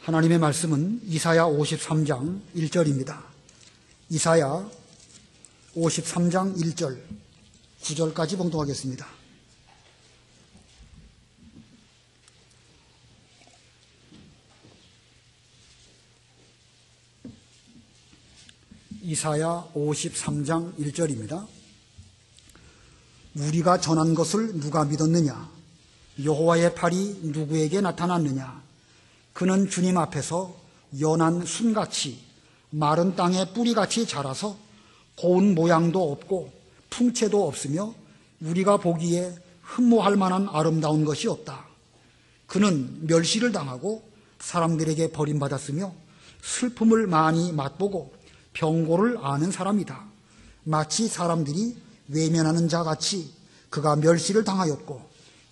하나님의 말씀은 이사야 53장 1절입니다. 이사야 53장 1절, 9절까지 봉독하겠습니다. 이사야 53장 1절입니다. 우리가 전한 것을 누가 믿었느냐? 여호와의 팔이 누구에게 나타났느냐? 그는 주님 앞에서 연한 순같이 마른 땅의 뿌리같이 자라서 고운 모양도 없고 풍채도 없으며 우리가 보기에 흠모할 만한 아름다운 것이 없다. 그는 멸시를 당하고 사람들에게 버림받았으며 슬픔을 많이 맛보고 병고를 아는 사람이다. 마치 사람들이 외면하는 자 같이 그가 멸시를 당하였고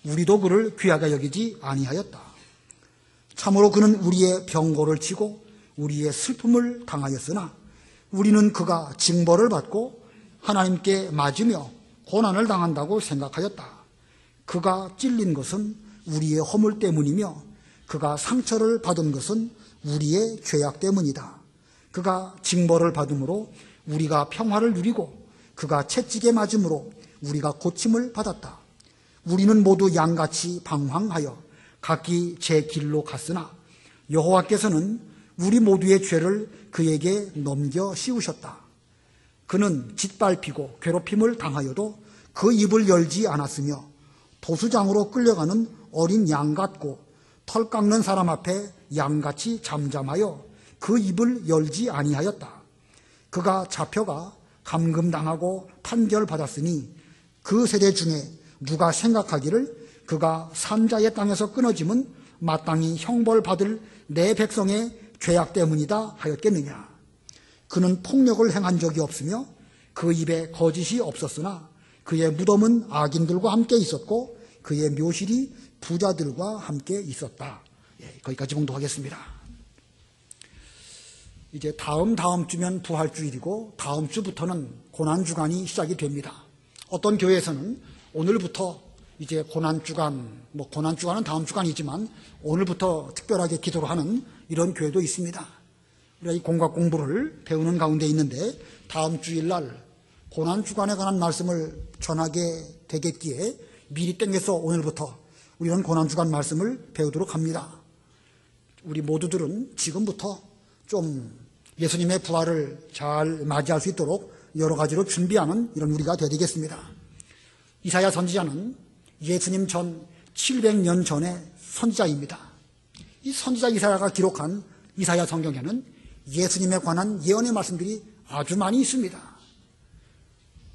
우리도 그를 귀하게 여기지 아니하였다. 참으로 그는 우리의 병고를 치고 우리의 슬픔을 당하였으나 우리는 그가 징벌을 받고 하나님께 맞으며 고난을 당한다고 생각하였다. 그가 찔린 것은 우리의 허물 때문이며 그가 상처를 받은 것은 우리의 죄악 때문이다. 그가 징벌을 받음으로 우리가 평화를 누리고 그가 채찍에 맞음으로 우리가 고침을 받았다. 우리는 모두 양같이 방황하여 각기 제 길로 갔으나 여호와께서는 우리 모두의 죄를 그에게 넘겨 씌우셨다. 그는 짓밟히고 괴롭힘을 당하여도 그 입을 열지 않았으며 도수장으로 끌려가는 어린 양 같고 털 깎는 사람 앞에 양같이 잠잠하여 그 입을 열지 아니하였다. 그가 잡혀가 감금당하고 판결받았으니 그 세대 중에 누가 생각하기를 그가 산자의 땅에서 끊어짐은 마땅히 형벌받을 내 백성의 죄악 때문이다 하였겠느냐. 그는 폭력을 행한 적이 없으며 그 입에 거짓이 없었으나 그의 무덤은 악인들과 함께 있었고 그의 묘실이 부자들과 함께 있었다. 거기까지 봉독하겠습니다. 이제 다음 주면 부활주일이고 다음 주부터는 고난주간이 시작이 됩니다. 어떤 교회에서는 오늘부터 이제 고난주간, 고난주간은 다음 주간이지만 오늘부터 특별하게 기도를 하는 이런 교회도 있습니다. 우리가 이 공각 공부를 배우는 가운데 있는데 다음 주일날 고난주간에 관한 말씀을 전하게 되겠기에 미리 땡겨서 오늘부터 우리는 고난주간 말씀을 배우도록 합니다. 우리 모두들은 지금부터 좀 예수님의 부활을 잘 맞이할 수 있도록 여러 가지로 준비하는 이런 우리가 되어야 되겠습니다. 이사야 선지자는 예수님 전 700년 전의 선지자입니다. 이 선지자 이사야가 기록한 이사야 성경에는 예수님에 관한 예언의 말씀들이 아주 많이 있습니다.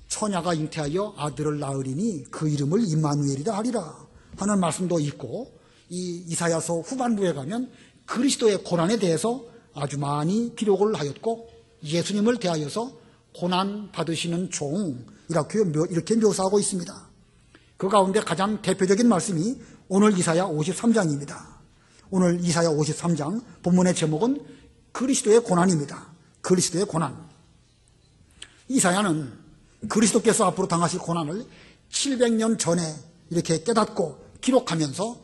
처녀가 잉태하여 아들을 낳으리니 그 이름을 임마누엘이라 하리라 하는 말씀도 있고, 이 이사야서 후반부에 가면 그리스도의 고난에 대해서 아주 많이 기록을 하였고 예수님을 대하여서 고난 받으시는 종 이렇게 묘사하고 있습니다. 그 가운데 가장 대표적인 말씀이 오늘 이사야 53장입니다. 오늘 이사야 53장 본문의 제목은 그리스도의 고난입니다. 그리스도의 고난. 이사야는 그리스도께서 앞으로 당하실 고난을 700년 전에 이렇게 깨닫고 기록하면서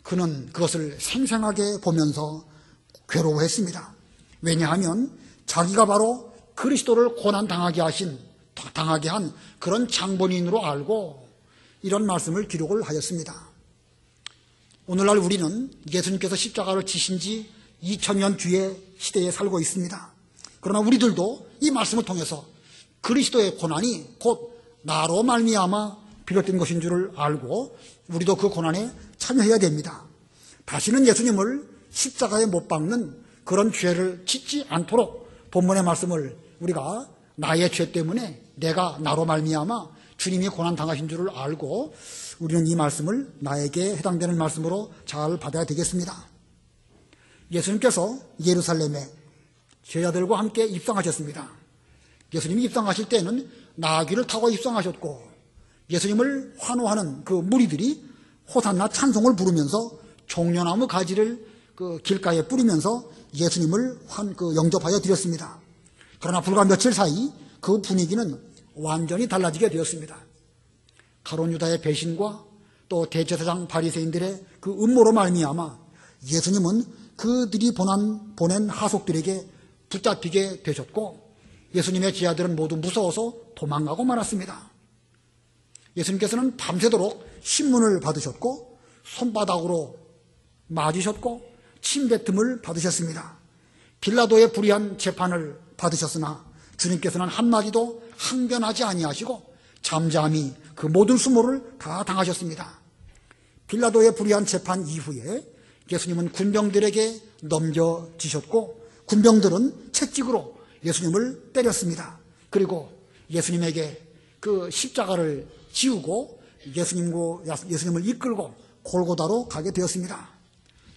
그는 그것을 생생하게 보면서 괴로워했습니다. 왜냐하면 자기가 바로 그리스도를 고난당하게 한 그런 장본인으로 알고 이런 말씀을 기록을 하였습니다. 오늘날 우리는 예수님께서 십자가를 지신 지 2000년 뒤의 시대에 살고 있습니다. 그러나 우리들도 이 말씀을 통해서 그리스도의 고난이 곧 나로 말미암아 비롯된 것인 줄을 알고 우리도 그 고난에 참여해야 됩니다. 다시는 예수님을 십자가에 못 박는 그런 죄를 짓지 않도록 본문의 말씀을 우리가 나의 죄 때문에 내가 나로 말미암아 주님이 고난당하신 줄을 알고 우리는 이 말씀을 나에게 해당되는 말씀으로 잘 받아야 되겠습니다. 예수님께서 예루살렘에 제자들과 함께 입성하셨습니다. 예수님이 입성하실 때는 나귀를 타고 입성하셨고 예수님을 환호하는 그 무리들이 호산나 찬송을 부르면서 종려나무 가지를 그 길가에 뿌리면서 예수님을 영접하여 드렸습니다. 그러나 불과 며칠 사이 그 분위기는 완전히 달라지게 되었습니다. 가룟 유다의 배신과 또 대제사장 바리새인들의 그 음모로 말미암아 예수님은 그들이 보낸 하속들에게 붙잡히게 되셨고 예수님의 제자들은 모두 무서워서 도망가고 말았습니다. 예수님께서는 밤새도록 신문을 받으셨고 손바닥으로 맞으셨고 침뱉음을 받으셨습니다. 빌라도의 불의한 재판을 받으셨으나 주님께서는 한마디도 항변하지 아니하시고 잠잠히 그 모든 수모를 다 당하셨습니다. 빌라도의 불의한 재판 이후에 예수님은 군병들에게 넘겨지셨고 군병들은 채찍으로 예수님을 때렸습니다. 그리고 예수님에게 그 십자가를 지우고 예수님을 이끌고 골고다로 가게 되었습니다.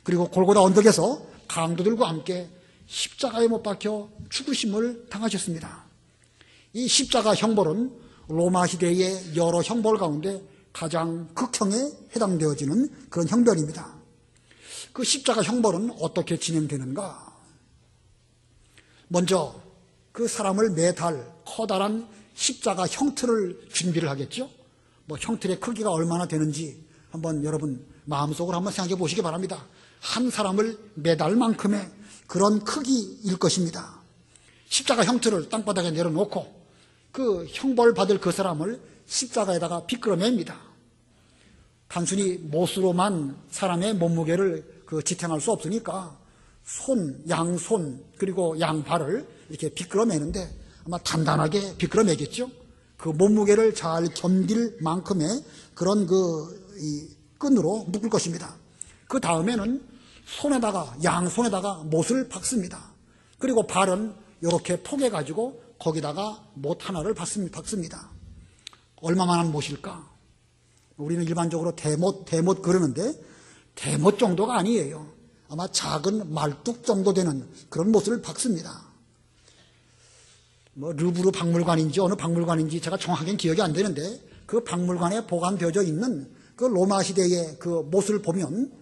그리고 골고다 언덕에서 강도들과 함께 십자가에 못 박혀 죽으심을 당하셨습니다. 이 십자가 형벌은 로마 시대의 여러 형벌 가운데 가장 극형에 해당되어지는 그런 형벌입니다. 그 십자가 형벌은 어떻게 진행되는가? 먼저 그 사람을 매달 커다란 십자가 형틀을 준비를 하겠죠. 형틀의 크기가 얼마나 되는지 한번 여러분 마음속으로 한번 생각해 보시기 바랍니다. 한 사람을 매달 만큼의 그런 크기일 것입니다. 십자가 형틀을 땅바닥에 내려놓고 그 형벌 받을 그 사람을 십자가에다가 비끄러냅니다. 단순히 못으로만 사람의 몸무게를 지탱할 수 없으니까 양손 그리고 양발을 이렇게 비끄러매는데 아마 단단하게 비끄러매겠죠. 그 몸무게를 잘 견딜 만큼의 그런 이 끈으로 묶을 것입니다. 그 다음에는 양손에다가 못을 박습니다. 그리고 발은 이렇게 포개 가지고 거기다가 못 하나를 박습니다. 얼마만한 못일까? 우리는 일반적으로 대못 그러는데 대못 정도가 아니에요. 아마 작은 말뚝 정도 되는 그런 못을 박습니다. 르브르 박물관인지 어느 박물관인지 제가 정확하게 기억이 안 되는데 그 박물관에 보관되어져 있는 그 로마 시대의 그 못을 보면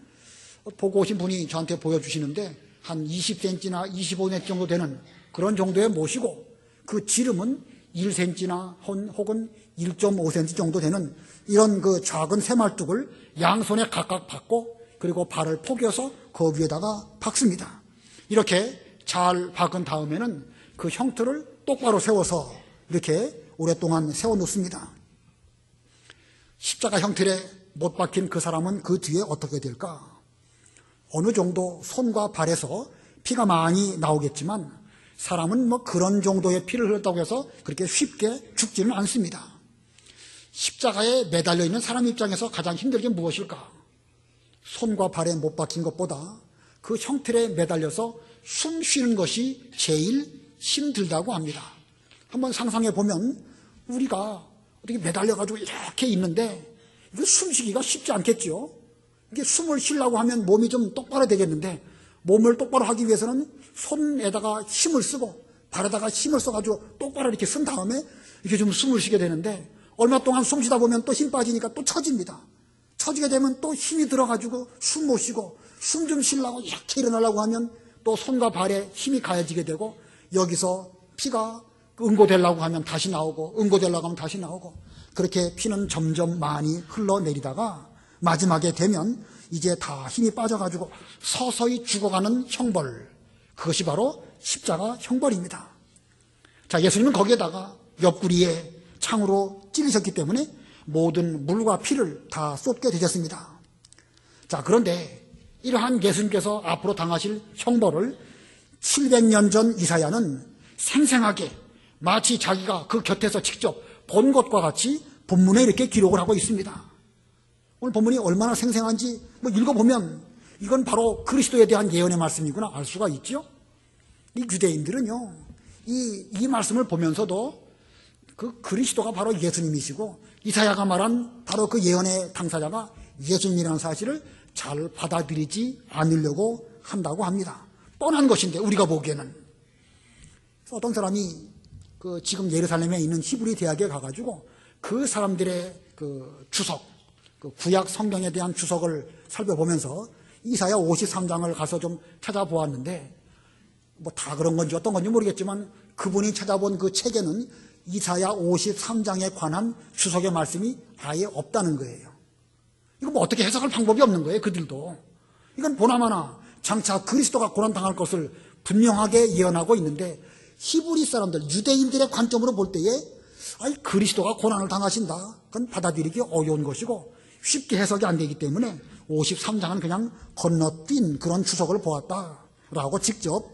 보고 오신 분이 저한테 보여주시는데 한 20cm나 25cm 정도 되는 그런 정도의 못이고 그 지름은 1cm나 혹은 1.5cm 정도 되는 이런 그 작은 새말뚝을 양손에 각각 박고 그리고 발을 포개서 그 위에다가 박습니다. 이렇게 잘 박은 다음에는 그 형틀을 똑바로 세워서 이렇게 오랫동안 세워놓습니다. 십자가 형틀에 못 박힌 그 사람은 그 뒤에 어떻게 될까? 어느 정도 손과 발에서 피가 많이 나오겠지만 사람은 그런 정도의 피를 흘렸다고 해서 그렇게 쉽게 죽지는 않습니다. 십자가에 매달려 있는 사람 입장에서 가장 힘든 게 무엇일까? 손과 발에 못 박힌 것보다 그 형틀에 매달려서 숨 쉬는 것이 제일 힘들다고 합니다. 한번 상상해 보면 우리가 어떻게 매달려가지고 이렇게 있는데 이거 숨쉬기가 쉽지 않겠죠. 이게 숨을 쉬려고 하면 몸이 좀 똑바로 되겠는데 몸을 똑바로 하기 위해서는 손에다가 힘을 쓰고 발에다가 힘을 써가지고 똑바로 이렇게 쓴 다음에 이렇게 좀 숨을 쉬게 되는데 얼마 동안 숨 쉬다 보면 또 힘 빠지니까 또 처집니다. 처지게 되면 또 힘이 들어가지고 숨 못 쉬고 숨 좀 쉬려고 이렇게 일어나려고 하면 또 손과 발에 힘이 가해지게 되고 여기서 피가 응고되려고 하면 다시 나오고 응고되려고 하면 다시 나오고 그렇게 피는 점점 많이 흘러내리다가 마지막에 되면 이제 다 힘이 빠져가지고 서서히 죽어가는 형벌, 그것이 바로 십자가 형벌입니다. 자, 예수님은 거기에다가 옆구리에 창으로 찔리셨기 때문에 모든 물과 피를 다 쏟게 되셨습니다. 자, 그런데 이러한 예수님께서 앞으로 당하실 형벌을 700년 전 이사야는 생생하게 마치 자기가 그 곁에서 직접 본 것과 같이 본문에 이렇게 기록을 하고 있습니다. 오늘 본문이 얼마나 생생한지 읽어보면 이건 바로 그리스도에 대한 예언의 말씀이구나 알 수가 있죠. 이 유대인들은요, 이 말씀을 보면서도 그 그리스도가 바로 예수님이시고 이사야가 말한 바로 그 예언의 당사자가 예수님이라는 사실을 잘 받아들이지 않으려고 한다고 합니다. 뻔한 것인데 우리가 보기에는. 어떤 사람이 지금 예루살렘에 있는 히브리 대학에 가가지고 그 사람들의 그 주석, 그 구약 성경에 대한 주석을 살펴보면서 이사야 53장을 가서 좀 찾아보았는데 다 그런 건지 어떤 건지 모르겠지만 그분이 찾아본 그 책에는 이사야 53장에 관한 주석의 말씀이 아예 없다는 거예요. 이거 어떻게 해석할 방법이 없는 거예요, 그들도. 이건 보나마나 장차 그리스도가 고난당할 것을 분명하게 예언하고 있는데, 히브리 사람들, 유대인들의 관점으로 볼 때에 그리스도가 고난을 당하신다, 그건 받아들이기 어려운 것이고 쉽게 해석이 안 되기 때문에 53장은 그냥 건너뛴 그런 추석을 보았다라고 직접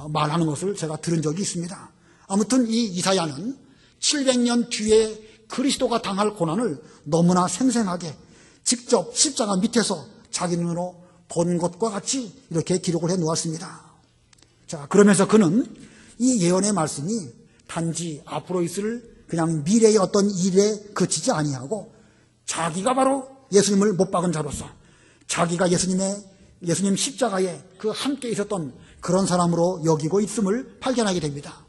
말하는 것을 제가 들은 적이 있습니다. 아무튼 이 이사야는 700년 뒤에 그리스도가 당할 고난을 너무나 생생하게 직접 십자가 밑에서 자기 눈으로 본 것과 같이 이렇게 기록을 해 놓았습니다. 자, 그러면서 그는 이 예언의 말씀이 단지 앞으로 있을 그냥 미래의 어떤 일에 그치지 아니하고 자기가 바로 예수님을 못 박은 자로서 자기가 예수님 십자가에 그 함께 있었던 그런 사람으로 여기고 있음을 발견하게 됩니다.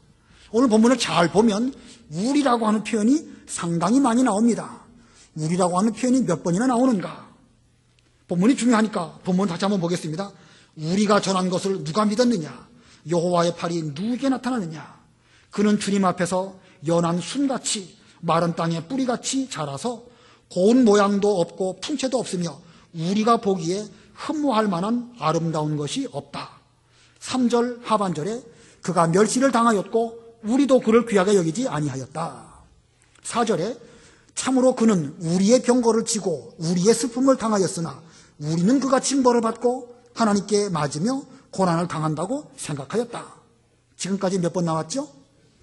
오늘 본문을 잘 보면 우리라고 하는 표현이 상당히 많이 나옵니다. 우리라고 하는 표현이 몇 번이나 나오는가? 본문이 중요하니까 본문 다시 한번 보겠습니다. 우리가 전한 것을 누가 믿었느냐? 여호와의 팔이 누구에게 나타나느냐? 그는 주님 앞에서 연한 순같이 마른 땅에 뿌리같이 자라서 고운 모양도 없고 풍채도 없으며 우리가 보기에 흠모할 만한 아름다운 것이 없다. 3절 하반절에 그가 멸시를 당하였고 우리도 그를 귀하게 여기지 아니하였다. 4절에 참으로 그는 우리의 병거를 지고 우리의 슬픔을 당하였으나 우리는 그가 징벌을 받고 하나님께 맞으며 고난을 당한다고 생각하였다. 지금까지 몇 번 나왔죠?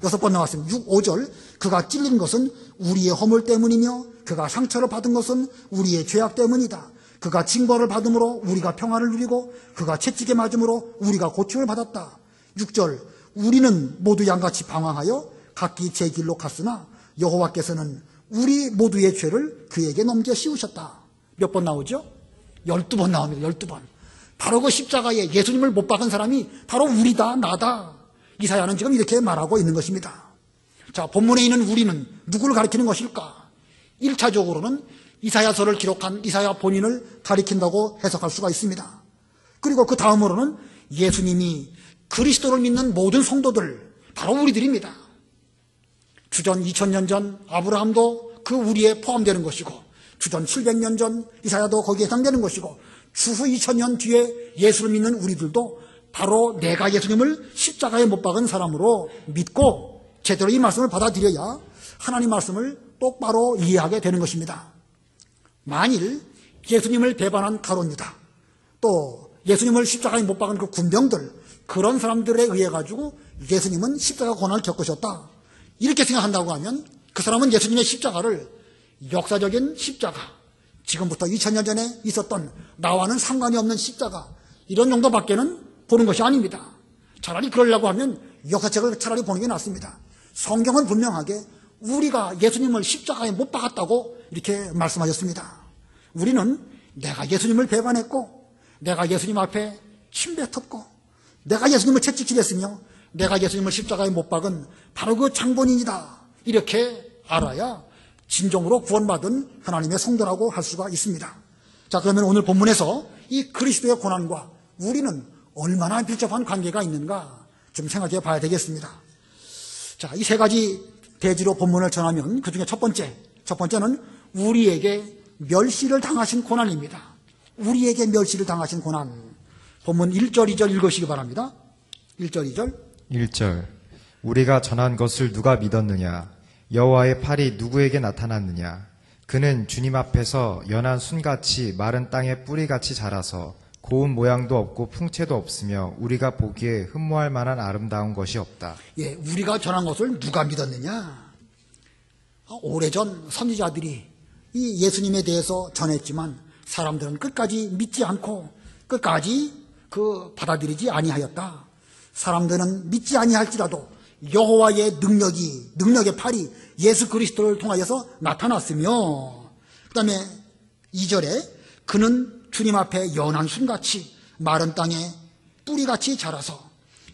6번 나왔습니다. 5절 그가 찔린 것은 우리의 허물 때문이며 그가 상처를 받은 것은 우리의 죄악 때문이다. 그가 징벌을 받음으로 우리가 평안을 누리고 그가 채찍에 맞음으로 우리가 고침을 받았다. 6절 우리는 모두 양같이 방황하여 각기 제 길로 갔으나 여호와께서는 우리 모두의 죄를 그에게 넘겨 씌우셨다. 몇 번 나오죠? 12번 나옵니다. 12번. 바로 그 십자가에 예수님을 못 박은 사람이 바로 우리다, 나다. 이사야는 지금 이렇게 말하고 있는 것입니다. 자, 본문에 있는 우리는 누구를 가리키는 것일까? 1차적으로는 이사야서를 기록한 이사야 본인을 가리킨다고 해석할 수가 있습니다. 그리고 그 다음으로는 예수님이 그리스도를 믿는 모든 성도들, 바로 우리들입니다. 주전 2000년 전 아브라함도 그 우리에 포함되는 것이고 주전 700년 전 이사야도 거기에 해당되는 것이고 추후 2000년 뒤에 예수를 믿는 우리들도 바로 내가 예수님을 십자가에 못 박은 사람으로 믿고 제대로 이 말씀을 받아들여야 하나님 말씀을 똑바로 이해하게 되는 것입니다. 만일 예수님을 배반한 가룟 유다, 또 예수님을 십자가에 못 박은 그 군병들, 그런 사람들에 의해 가지고 예수님은 십자가 고난을 겪으셨다, 이렇게 생각한다고 하면 그 사람은 예수님의 십자가를 역사적인 십자가, 지금부터 2000년 전에 있었던 나와는 상관이 없는 십자가, 이런 정도밖에는 보는 것이 아닙니다. 차라리 그러려고 하면 역사책을 차라리 보는 게 낫습니다. 성경은 분명하게 우리가 예수님을 십자가에 못 박았다고 이렇게 말씀하셨습니다. 우리는 내가 예수님을 배반했고 내가 예수님 앞에 침뱉었고 내가 예수님을 채찍질했으며 내가 예수님을 십자가에 못 박은 바로 그 장본인이다, 이렇게 알아야 진정으로 구원받은 하나님의 성도라고 할 수가 있습니다. 자, 그러면 오늘 본문에서 이 그리스도의 고난과 우리는 얼마나 밀접한 관계가 있는가 좀 생각해 봐야 되겠습니다. 자, 이 세 가지 대지로 본문을 전하면 그 중에 첫 번째는 우리에게 멸시를 당하신 고난입니다. 우리에게 멸시를 당하신 고난. 본문 1절, 2절 읽으시기 바랍니다. 1절, 2절. 1절 우리가 전한 것을 누가 믿었느냐? 여호와의 팔이 누구에게 나타났느냐? 그는 주님 앞에서 연한 순같이 마른 땅에 뿌리같이 자라서 고운 모양도 없고 풍채도 없으며 우리가 보기에 흠모할 만한 아름다운 것이 없다. 예, 우리가 전한 것을 누가 믿었느냐? 오래전 선지자들이 이 예수님에 대해서 전했지만 사람들은 끝까지 믿지 않고 끝까지 받아들이지 아니하였다. 사람들은 믿지 아니할지라도 여호와의 능력의 팔이 예수 그리스도를 통하여서 나타났으며, 그 다음에 2절에 그는 주님 앞에 연한 순같이 마른 땅에 뿌리같이 자라서,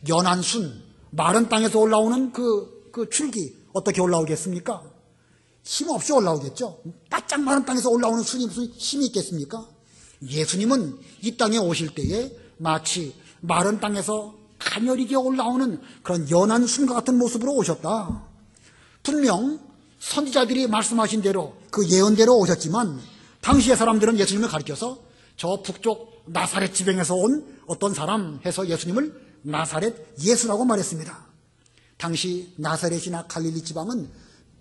연한 순, 마른 땅에서 올라오는 그 줄기 어떻게 올라오겠습니까? 힘없이 올라오겠죠. 바짝 마른 땅에서 올라오는 순이 무슨 힘이 있겠습니까? 예수님은 이 땅에 오실 때에 마치 마른 땅에서 가녀리게 올라오는 그런 연한 순과 같은 모습으로 오셨다. 분명 선지자들이 말씀하신 대로 그 예언대로 오셨지만 당시의 사람들은 예수님을 가리켜서 저 북쪽 나사렛 지방에서 온 어떤 사람 해서 예수님을 나사렛 예수라고 말했습니다. 당시 나사렛이나 갈릴리 지방은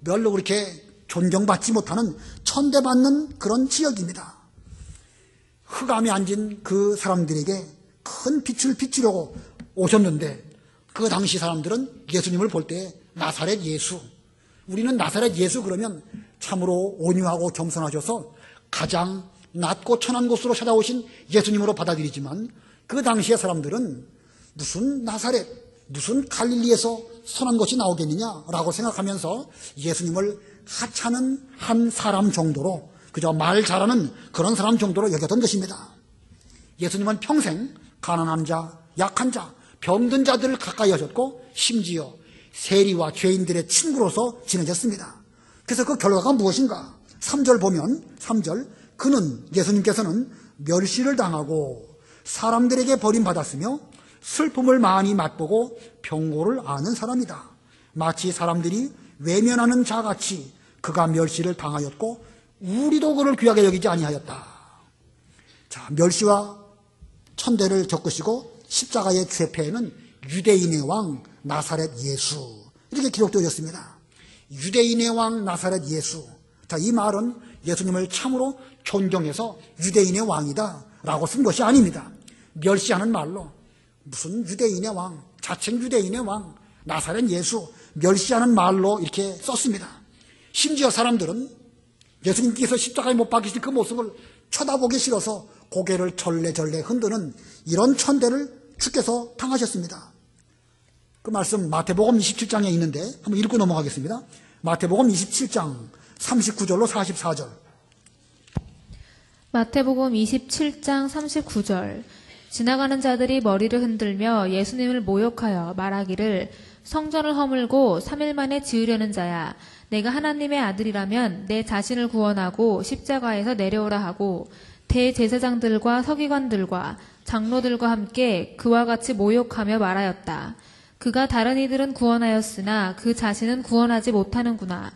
별로 그렇게 존경받지 못하는 천대받는 그런 지역입니다. 흑암에 앉은 그 사람들에게 큰 빛을 비추려고 오셨는데 그 당시 사람들은 예수님을 볼 때 나사렛 예수, 우리는 나사렛 예수 그러면 참으로 온유하고 겸손하셔서 가장 낮고 천한 곳으로 찾아오신 예수님으로 받아들이지만 그 당시의 사람들은 무슨 나사렛, 무슨 갈릴리에서 선한 것이 나오겠느냐라고 생각하면서 예수님을 하찮은 한 사람 정도로, 그저 말 잘하는 그런 사람 정도로 여겼던 것입니다. 예수님은 평생 가난한 자, 약한 자, 병든 자들을 가까이 하셨고 심지어 세리와 죄인들의 친구로서 지내셨습니다. 그래서 그 결과가 무엇인가? 3절 보면 3절, 그는, 예수님께서는 멸시를 당하고 사람들에게 버림받았으며 슬픔을 많이 맛보고 병고를 아는 사람이다. 마치 사람들이 외면하는 자같이 그가 멸시를 당하였고 우리도 그를 귀하게 여기지 아니하였다. 자, 멸시와 천대를 겪으시고 십자가의 죄패에는 유대인의 왕 나사렛 예수, 이렇게 기록되어 있습니다. 유대인의 왕 나사렛 예수. 자, 이 말은 예수님을 참으로 존경해서 유대인의 왕이다 라고 쓴 것이 아닙니다. 멸시하는 말로 무슨 유대인의 왕, 자칭 유대인의 왕, 나사렛 예수, 멸시하는 말로 이렇게 썼습니다. 심지어 사람들은 예수님께서 십자가에 못 박히신 그 모습을 쳐다보기 싫어서 고개를 절레절레 흔드는 이런 천대를 주께서 당하셨습니다. 그 말씀 마태복음 27장에 있는데 한번 읽고 넘어가겠습니다. 마태복음 27장 39절로 44절. 마태복음 27장 39절. 지나가는 자들이 머리를 흔들며 예수님을 모욕하여 말하기를 성전을 허물고 3일 만에 지으려는 자야, 내가 하나님의 아들이라면 내 자신을 구원하고 십자가에서 내려오라 하고 대제사장들과 서기관들과 장로들과 함께 그와 같이 모욕하며 말하였다. 그가 다른 이들은 구원하였으나 그 자신은 구원하지 못하는구나.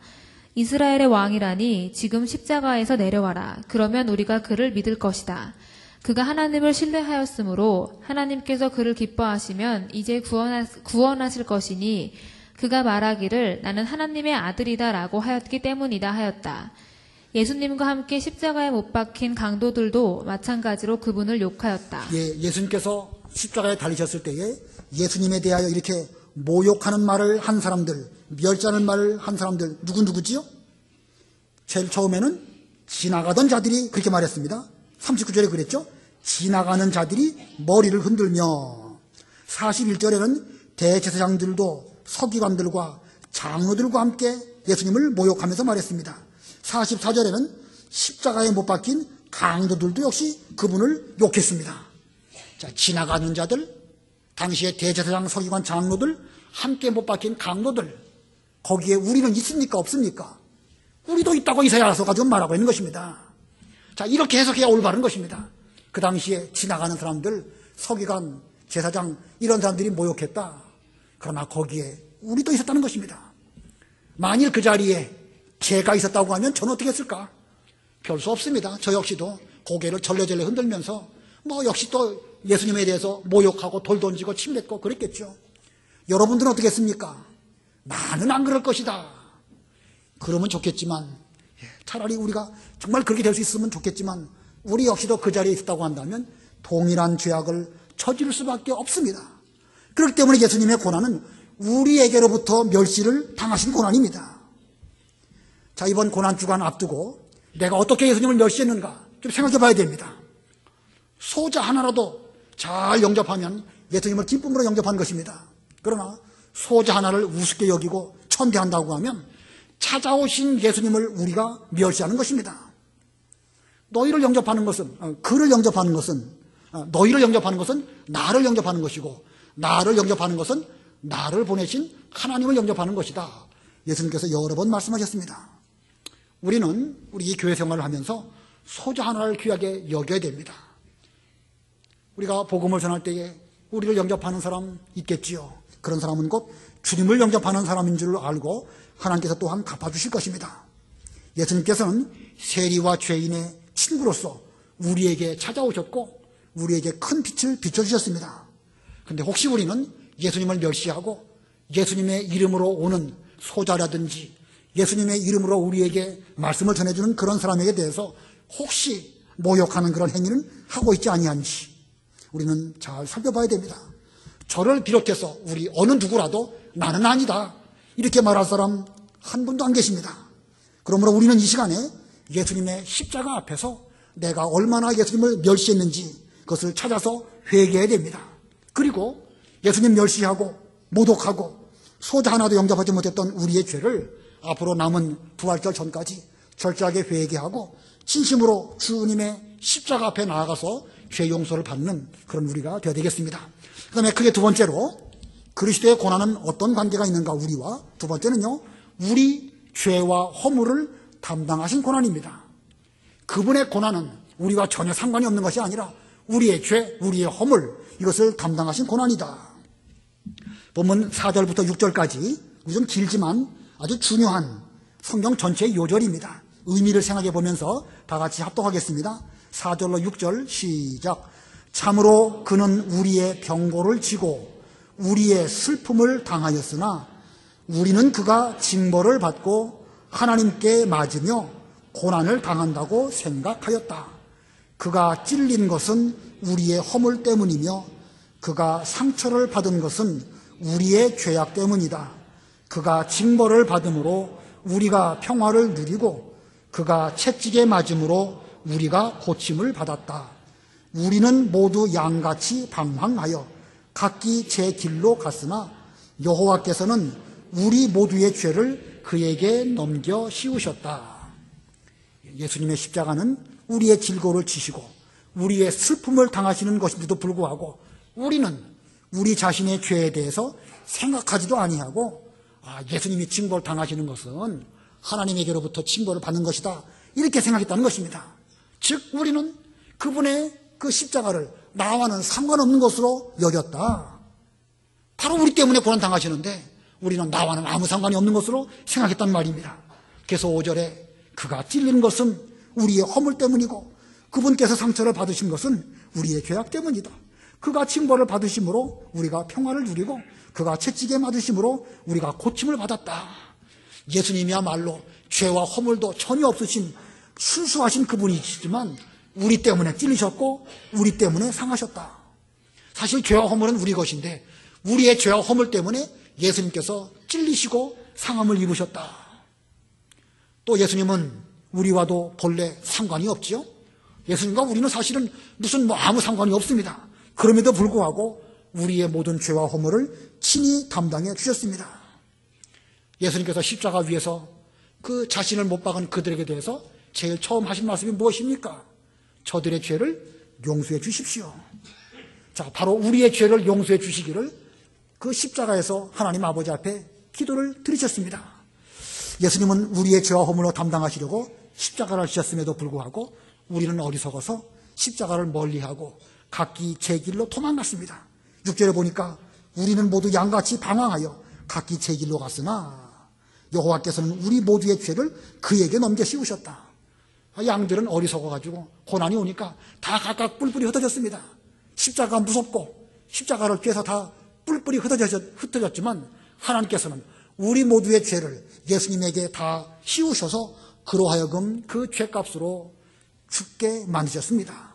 이스라엘의 왕이라니 지금 십자가에서 내려와라. 그러면 우리가 그를 믿을 것이다. 그가 하나님을 신뢰하였으므로 하나님께서 그를 기뻐하시면 이제 구원하실 것이니 그가 말하기를 나는 하나님의 아들이다 라고 하였기 때문이다 하였다. 예수님과 함께 십자가에 못 박힌 강도들도 마찬가지로 그분을 욕하였다. 예수님께서 십자가에 달리셨을 때에 예수님에 대하여 이렇게 모욕하는 말을 한 사람들, 멸시하는 말을 한 사람들, 누구지요? 제일 처음에는 지나가던 자들이 그렇게 말했습니다. 39절에 그랬죠? 지나가는 자들이 머리를 흔들며. 41절에는 대제사장들도 서기관들과 장로들과 함께 예수님을 모욕하면서 말했습니다. 44절에는 십자가에 못 박힌 강도들도 역시 그분을 욕했습니다. 자, 지나가는 자들, 당시의 대제사장, 서기관, 장로들, 함께 못 박힌 강도들, 거기에 우리는 있습니까? 없습니까? 우리도 있다고 이사야서 가지고 말하고 있는 것입니다. 자, 이렇게 해석해야 올바른 것입니다. 그 당시에 지나가는 사람들, 서기관, 제사장, 이런 사람들이 모욕했다. 그러나 거기에 우리도 있었다는 것입니다. 만일 그 자리에 제가 있었다고 하면 저는 어떻게 했을까? 별 수 없습니다. 저 역시도 고개를 절레절레 흔들면서 역시 또 예수님에 대해서 모욕하고 돌 던지고 침 뱉고 그랬겠죠. 여러분들은 어떻게 했습니까? 나는 안 그럴 것이다. 그러면 좋겠지만, 차라리 우리가 정말 그렇게 될 수 있으면 좋겠지만 우리 역시도 그 자리에 있었다고 한다면 동일한 죄악을 저지를 수밖에 없습니다. 그렇기 때문에 예수님의 고난은 우리에게로부터 멸시를 당하신 고난입니다. 자, 이번 고난주간 앞두고 내가 어떻게 예수님을 멸시했는가 좀 생각해 봐야 됩니다. 소자 하나라도 잘 영접하면 예수님을 기쁨으로 영접한 것입니다. 그러나 소자 하나를 우습게 여기고 천대한다고 하면 찾아오신 예수님을 우리가 멸시하는 것입니다. 너희를 영접하는 것은, 그를 영접하는 것은, 너희를 영접하는 것은 나를 영접하는 것이고, 나를 영접하는 것은 나를 보내신 하나님을 영접하는 것이다. 예수님께서 여러 번 말씀하셨습니다. 우리는 우리 교회 생활을 하면서 소자 하나를 귀하게 여겨야 됩니다. 우리가 복음을 전할 때에 우리를 영접하는 사람 있겠지요. 그런 사람은 곧 주님을 영접하는 사람인 줄 알고 하나님께서 또한 갚아주실 것입니다. 예수님께서는 세리와 죄인의 친구로서 우리에게 찾아오셨고 우리에게 큰 빛을 비춰주셨습니다. 그런데 혹시 우리는 예수님을 멸시하고 예수님의 이름으로 오는 소자라든지 예수님의 이름으로 우리에게 말씀을 전해주는 그런 사람에게 대해서 혹시 모욕하는 그런 행위는 하고 있지 아니한지 우리는 잘 살펴봐야 됩니다. 저를 비롯해서 우리 어느 누구라도 나는 아니다 이렇게 말할 사람 한 분도 안 계십니다. 그러므로 우리는 이 시간에 예수님의 십자가 앞에서 내가 얼마나 예수님을 멸시했는지 그것을 찾아서 회개해야 됩니다. 그리고 예수님 멸시하고 모독하고 소자 하나도 영접하지 못했던 우리의 죄를 앞으로 남은 부활절 전까지 철저하게 회개하고 진심으로 주님의 십자가 앞에 나아가서 죄 용서를 받는 그런 우리가 되어야 되겠습니다. 그 다음에 크게 두 번째로 그리스도의 고난은 어떤 관계가 있는가 우리와 두 번째는요 우리 죄와 허물을 담당하신 고난입니다. 그분의 고난은 우리와 전혀 상관이 없는 것이 아니라 우리의 죄, 우리의 허물 이것을 담당하신 고난이다. 본문 4절부터 6절까지 좀 길지만 아주 중요한 성경 전체의 요절입니다. 의미를 생각해 보면서 다 같이 합독하겠습니다. 4절로 6절 시작. 참으로 그는 우리의 병고를 지고 우리의 슬픔을 당하였으나 우리는 그가 징벌을 받고 하나님께 맞으며 고난을 당한다고 생각하였다. 그가 찔린 것은 우리의 허물 때문이며 그가 상처를 받은 것은 우리의 죄악 때문이다. 그가 징벌을 받음으로 우리가 평화를 누리고 그가 채찍에 맞음으로 우리가 고침을 받았다. 우리는 모두 양같이 방황하여 각기 제 길로 갔으나 여호와께서는 우리 모두의 죄를 그에게 넘겨 씌우셨다. 예수님의 십자가는 우리의 질고를 지시고 우리의 슬픔을 당하시는 것인데도 불구하고 우리는 우리 자신의 죄에 대해서 생각하지도 아니하고 예수님이 징벌을 당하시는 것은 하나님에게로부터 징벌을 받는 것이다 이렇게 생각했다는 것입니다. 즉 우리는 그분의 그 십자가를 나와는 상관없는 것으로 여겼다. 바로 우리 때문에 고난 당하시는데 우리는 나와는 아무 상관이 없는 것으로 생각했단 말입니다. 그래서 5절에 그가 찔린 것은 우리의 허물 때문이고 그분께서 상처를 받으신 것은 우리의 죄악 때문이다. 그가 징벌을 받으심으로 우리가 평화를 누리고 그가 채찍에 맞으심으로 우리가 고침을 받았다. 예수님이야말로 죄와 허물도 전혀 없으신 순수하신 그분이시지만 우리 때문에 찔리셨고 우리 때문에 상하셨다. 사실 죄와 허물은 우리 것인데 우리의 죄와 허물 때문에 예수님께서 찔리시고 상함을 입으셨다. 또 예수님은 우리와도 본래 상관이 없지요. 예수님과 우리는 사실은 무슨 아무 상관이 없습니다. 그럼에도 불구하고 우리의 모든 죄와 허물을 친히 담당해 주셨습니다. 예수님께서 십자가 위에서 그 자신을 못 박은 그들에게 대해서 제일 처음 하신 말씀이 무엇입니까? 저들의 죄를 용서해 주십시오. 자, 바로 우리의 죄를 용서해 주시기를 그 십자가에서 하나님 아버지 앞에 기도를 드리셨습니다. 예수님은 우리의 죄와 허물로 담당하시려고 십자가를 지셨음에도 불구하고 우리는 어리석어서 십자가를 멀리하고 각기 제 길로 도망갔습니다. 6절에 보니까 우리는 모두 양같이 방황하여 각기 제 길로 갔으나 여호와께서는 우리 모두의 죄를 그에게 넘겨 씌우셨다. 양들은 어리석어가지고 고난이 오니까 다 각각 뿔뿔이 흩어졌습니다. 십자가가 무섭고 십자가를 꿰서 다 뿔뿔이 흩어졌지만 하나님께서는 우리 모두의 죄를 예수님에게 다 씌우셔서 그로 하여금 그 죄값으로 죽게 만드셨습니다.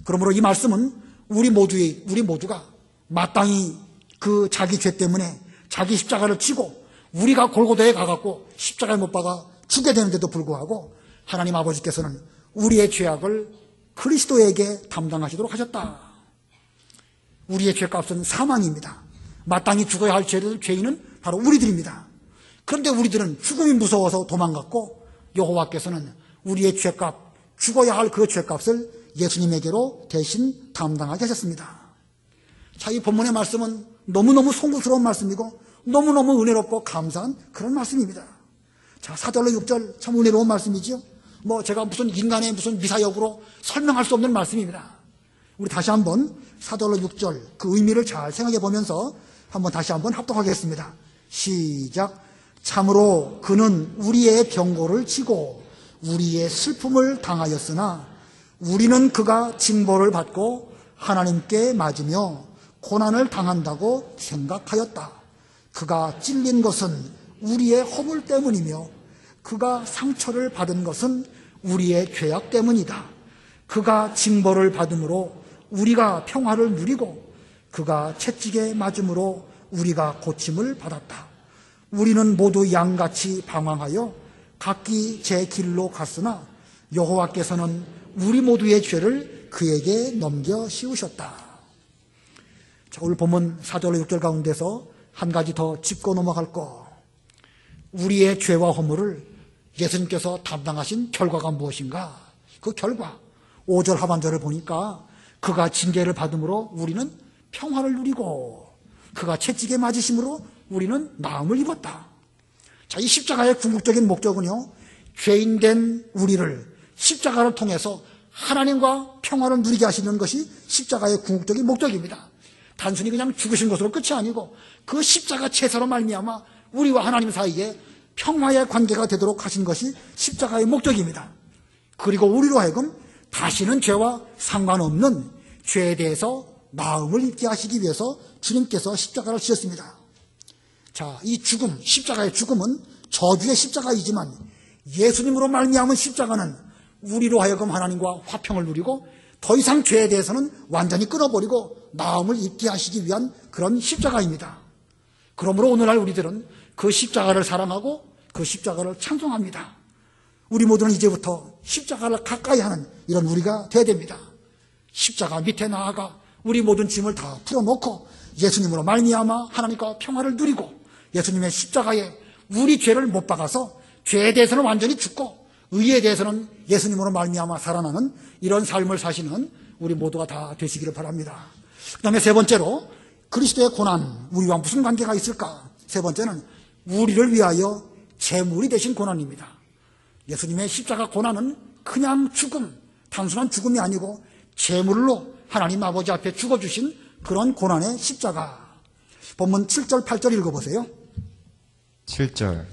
그러므로 이 말씀은 우리 모두가 마땅히 그 자기 죄 때문에 자기 십자가를 지고 우리가 골고다에 가갖고 십자가에 못 박아 죽게 되는데도 불구하고 하나님 아버지께서는 우리의 죄악을 그리스도에게 담당하시도록 하셨다. 우리의 죄값은 사망입니다. 마땅히 죽어야 할 죄인은 바로 우리들입니다. 그런데 우리들은 죽음이 무서워서 도망갔고 여호와께서는 우리의 죄값, 죽어야 할 그 죄값을 예수님에게로 대신 담당하게 하셨습니다. 자, 이 본문의 말씀은 너무너무 송구스러운 말씀이고 너무너무 은혜롭고 감사한 그런 말씀입니다. 자, 4절로 6절 참 은혜로운 말씀이죠. 제가 무슨 인간의 무슨 미사역으로 설명할 수 없는 말씀입니다. 우리 다시 한번 4절로 6절 그 의미를 잘 생각해 보면서 한번 다시 한번 합독하겠습니다. 시작. 참으로 그는 우리의 병고를 지고 우리의 슬픔을 당하였으나 우리는 그가 징벌을 받고 하나님께 맞으며 고난을 당한다고 생각하였다. 그가 찔린 것은 우리의 허물 때문이며 그가 상처를 받은 것은 우리의 죄악 때문이다. 그가 징벌을 받음으로 우리가 평화를 누리고 그가 채찍에 맞음으로 우리가 고침을 받았다. 우리는 모두 양같이 방황하여 각기 제 길로 갔으나 여호와께서는 우리 모두의 죄를 그에게 넘겨 씌우셨다. 자, 오늘 본문 4절 6절 가운데서 한 가지 더 짚고 넘어갈 거. 우리의 죄와 허물을 예수님께서 담당하신 결과가 무엇인가? 그 결과 5절 하반절을 보니까 그가 징계를 받음으로 우리는 평화를 누리고 그가 채찍에 맞으심으로 우리는 나음을 입었다. 자, 이 십자가의 궁극적인 목적은요, 죄인된 우리를 십자가를 통해서 하나님과 평화를 누리게 하시는 것이 십자가의 궁극적인 목적입니다. 단순히 그냥 죽으신 것으로 끝이 아니고 그 십자가 제사로 말미암아 우리와 하나님 사이에 평화의 관계가 되도록 하신 것이 십자가의 목적입니다. 그리고 우리로 하여금 다시는 죄와 상관없는 죄에 대해서 마음을 입게 하시기 위해서 주님께서 십자가를 지셨습니다. 자, 이 죽음, 십자가의 죽음은 저주의 십자가이지만 예수님으로 말미암은 십자가는 우리로 하여금 하나님과 화평을 누리고 더 이상 죄에 대해서는 완전히 끊어버리고 마음을 입게 하시기 위한 그런 십자가입니다. 그러므로 오늘날 우리들은 그 십자가를 사랑하고 그 십자가를 찬송합니다. 우리 모두는 이제부터 십자가를 가까이 하는 이런 우리가 되어야 됩니다. 십자가 밑에 나아가 우리 모든 짐을 다 풀어놓고 예수님으로 말미암아 하나님과 평화를 누리고 예수님의 십자가에 우리 죄를 못 박아서 죄에 대해서는 완전히 죽고 의에 대해서는 예수님으로 말미암아 살아나는 이런 삶을 사시는 우리 모두가 다 되시기를 바랍니다. 그 다음에 세 번째로 그리스도의 고난, 우리와 무슨 관계가 있을까? 세 번째는 우리를 위하여 제물이 되신 고난입니다. 예수님의 십자가 고난은 그냥 죽음, 단순한 죽음이 아니고 제물로 하나님 아버지 앞에 죽어주신 그런 고난의 십자가. 본문 7절 8절 읽어보세요. 7절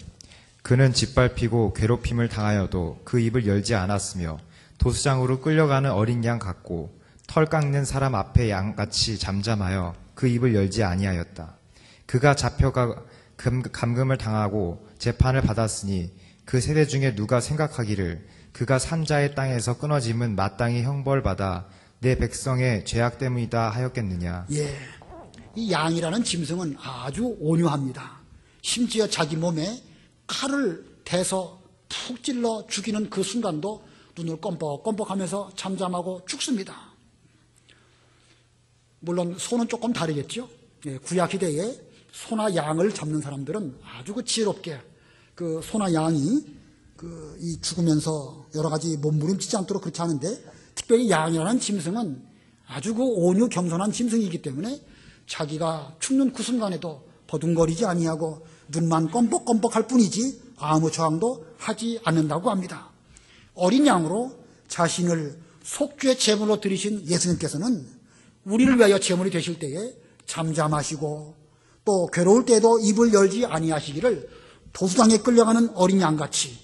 그는 짓밟히고 괴롭힘을 당하여도 그 입을 열지 않았으며 도수장으로 끌려가는 어린 양 같고 털 깎는 사람 앞에 양같이 잠잠하여 그 입을 열지 아니하였다. 그가 잡혀가 감금을 당하고 재판을 받았으니 그 세대 중에 누가 생각하기를 그가 산자의 땅에서 끊어짐은 마땅히 형벌받아 내 백성의 죄악 때문이다 하였겠느냐. 예, 이 양이라는 짐승은 아주 온유합니다. 심지어 자기 몸에 칼을 대서 푹 찔러 죽이는 그 순간도 눈을 껌뻑껌뻑하면서 잠잠하고 죽습니다. 물론 소는 조금 다르겠죠. 예, 구약시대에 소나 양을 잡는 사람들은 아주 지혜롭게 그 소나 양이 이 죽으면서 여러 가지 몸부림치지 않도록 그렇게 하는데, 특별히 양이라는 짐승은 아주 온유 겸손한 짐승이기 때문에 자기가 죽는 그 순간에도 버둥거리지 아니하고 눈만 껌뻑껌뻑할 뿐이지 아무 저항도 하지 않는다고 합니다. 어린 양으로 자신을 속죄 제물로 드리신 예수님께서는 우리를 위하여 제물이 되실 때에 잠잠하시고 또 괴로울 때에도 입을 열지 아니하시기를 도수장에 끌려가는 어린 양같이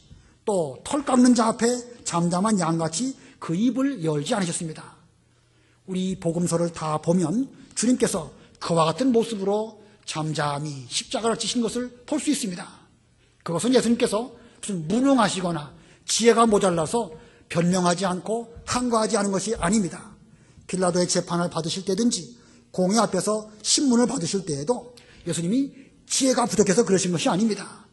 또 털 깎는 자 앞에 잠잠한 양같이 그 입을 열지 않으셨습니다. 우리 복음서를 다 보면 주님께서 그와 같은 모습으로 잠잠히 십자가를 지신 것을 볼 수 있습니다. 그것은 예수님께서 무슨 무능하시거나 지혜가 모자라서 변명하지 않고 항거하지 않은 것이 아닙니다. 빌라도의 재판을 받으실 때든지 공회 앞에서 신문을 받으실 때에도 예수님이 지혜가 부족해서 그러신 것이 아닙니다.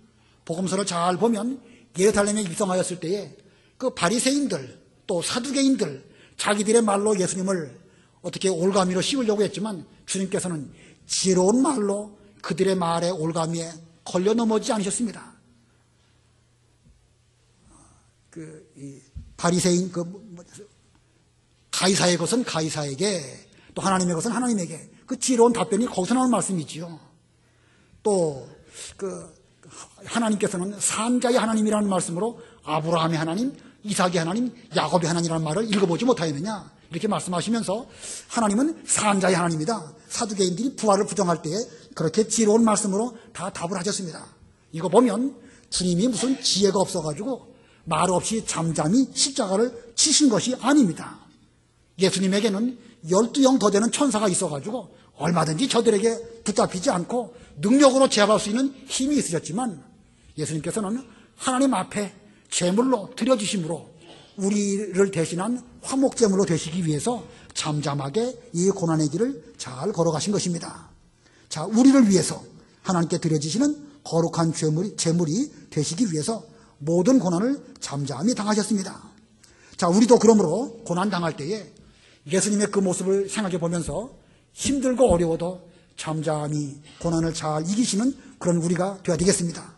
복음서를 잘 보면 예루살렘에 입성하였을 때에 그 바리새인들 또 사두개인들 자기들의 말로 예수님을 어떻게 올가미로 씌우려고 했지만 주님께서는 지혜로운 말로 그들의 말의 올가미에 걸려 넘어지지 않으셨습니다. 바리새인 가이사의 것은 가이사에게 또 하나님의 것은 하나님에게, 그 지혜로운 답변이 거기서 나오는 말씀이지요. 또 하나님께서는 산자의 하나님이라는 말씀으로 아브라함의 하나님, 이삭의 하나님, 야곱의 하나님이라는 말을 읽어보지 못하였느냐 이렇게 말씀하시면서 하나님은 산자의 하나님이다. 사두개인들이 부활을 부정할 때에 그렇게 지혜로운 말씀으로 다 답을 하셨습니다. 이거 보면 주님이 무슨 지혜가 없어가지고 말 없이 잠잠히 십자가를 치신 것이 아닙니다. 예수님에게는 12영 더 되는 천사가 있어가지고 얼마든지 저들에게 붙잡히지 않고 능력으로 제압할 수 있는 힘이 있으셨지만 예수님께서는 하나님 앞에 제물로 드려지심으로 우리를 대신한 화목제물로 되시기 위해서 잠잠하게 이 고난의 길을 잘 걸어가신 것입니다. 자, 우리를 위해서 하나님께 드려지시는 거룩한 제물이 되시기 위해서 모든 고난을 잠잠히 당하셨습니다. 자, 우리도 그러므로 고난 당할 때에 예수님의 그 모습을 생각해 보면서 힘들고 어려워도 잠잠히 고난을 잘 이기시는 그런 우리가 되어야 되겠습니다.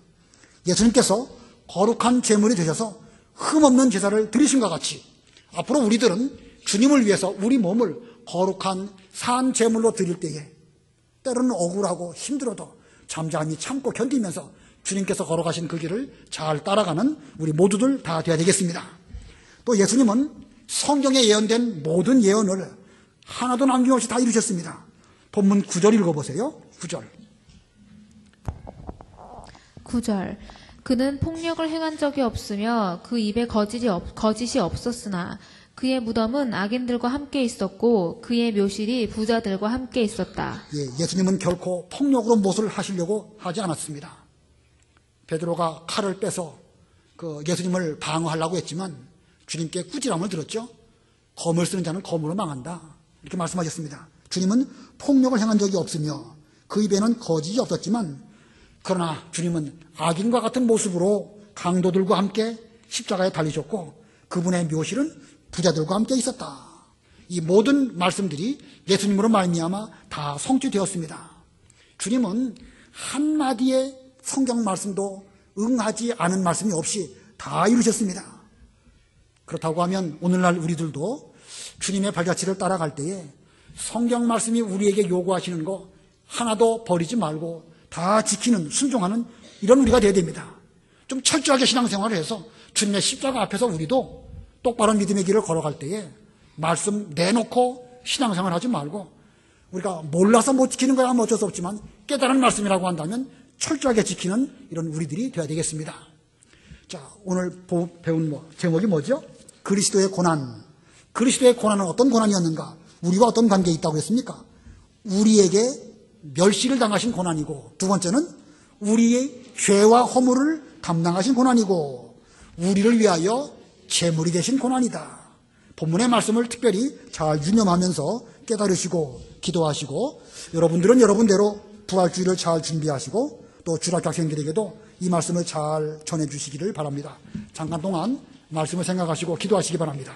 예수님께서 거룩한 제물이 되셔서 흠없는 제사를 드리신 것 같이 앞으로 우리들은 주님을 위해서 우리 몸을 거룩한 산 제물로 드릴 때에 때로는 억울하고 힘들어도 잠잠히 참고 견디면서 주님께서 걸어가신 그 길을 잘 따라가는 우리 모두들 다 되어야 되겠습니다. 또 예수님은 성경에 예언된 모든 예언을 하나도 남김없이 다 이루셨습니다. 본문 9절 읽어보세요. 9절. 9절. 그는 폭력을 행한 적이 없으며 그 입에 거짓이 없었으나 그의 무덤은 악인들과 함께 있었고 그의 묘실이 부자들과 함께 있었다. 예수님은 결코 폭력으로 무엇을 하시려고 하지 않았습니다. 베드로가 칼을 빼서 예수님을 방어하려고 했지만 주님께 꾸지람을 들었죠. 검을 쓰는 자는 검으로 망한다. 이렇게 말씀하셨습니다. 주님은 폭력을 행한 적이 없으며 그 입에는 거짓이 없었지만 그러나 주님은 악인과 같은 모습으로 강도들과 함께 십자가에 달리셨고 그분의 묘실은 부자들과 함께 있었다. 이 모든 말씀들이 예수님으로 말미암아 다 성취되었습니다. 주님은 한마디의 성경 말씀도 응하지 않은 말씀이 없이 다 이루셨습니다. 그렇다고 하면 오늘날 우리들도 주님의 발자취를 따라갈 때에 성경 말씀이 우리에게 요구하시는 거 하나도 버리지 말고 다 지키는, 순종하는 이런 우리가 되어야 됩니다. 좀 철저하게 신앙생활을 해서 주님의 십자가 앞에서 우리도 똑바른 믿음의 길을 걸어갈 때에 말씀 내놓고 신앙생활 하지 말고 우리가 몰라서 못 지키는 거야 어쩔 수 없지만 깨달은 말씀이라고 한다면 철저하게 지키는 이런 우리들이 되어야 되겠습니다. 자, 오늘 배운 제목이 뭐죠? 그리스도의 고난. 그리스도의 고난은 어떤 고난이었는가? 우리와 어떤 관계에 있다고 했습니까? 우리에게 멸시를 당하신 고난이고, 두 번째는 우리의 죄와 허물을 담당하신 고난이고, 우리를 위하여 제물이 되신 고난이다. 본문의 말씀을 특별히 잘 유념하면서 깨달으시고 기도하시고 여러분들은 여러분대로 부활주의를 잘 준비하시고 또 주일학교 학생들에게도 이 말씀을 잘 전해주시기를 바랍니다. 잠깐 동안 말씀을 생각하시고 기도하시기 바랍니다.